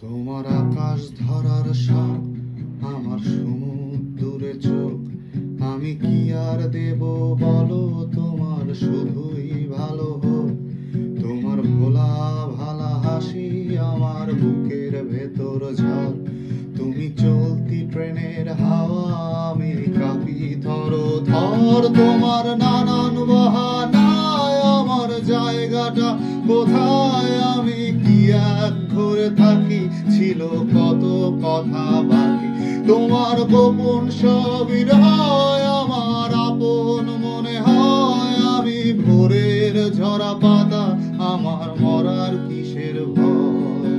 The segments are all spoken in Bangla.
তোমার আকাশ ধরার শখ, আমার সমুদ্রে চোখ। আমি কি আর দেব বলো, তোমার শুধুই ভালো হোক। তোমার ভোলা ভালা হাসি আমার বুকের ভেতর ঝড়। তুমি চলতি ট্রেনের হাওয়া, আমি কাঁপি থর থর। তোমার নানান বাহানায় আমার জায়গাটা কোথায়, আমি কি এক ঘরে থাকি, ছিল কত কথা বাকি। তোমার গোপন সবই রয় আমার আপন মনে হয়। আমি ভোরের ঝরা পাতা, আমার মরার কিসের ভয়।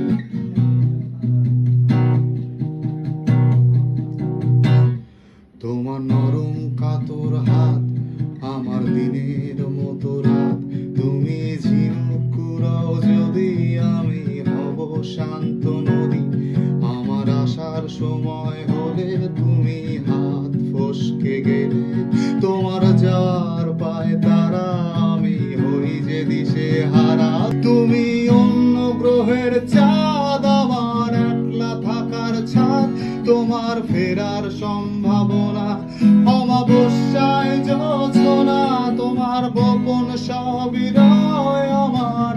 তোমার নরম কাতর হাত, আমার দিনের মতো রাত। তুমি ঝিনুক কুড়াও যদি, আমি হব শান্ত নদী। আমার আসার সময় হলে তুমি হাত ফসকে গেলে। তোমার যাওয়ার পায় তারা, আমি হই যে দিশে হারা। তুমি অন্য গ্রহের চাঁদ, আমার একলা থাকার ছাদ। তোমার ফেরার সম্ভাবনা অমাবস্যায় জোছনা। তোমার গোপন সবই রয় আমার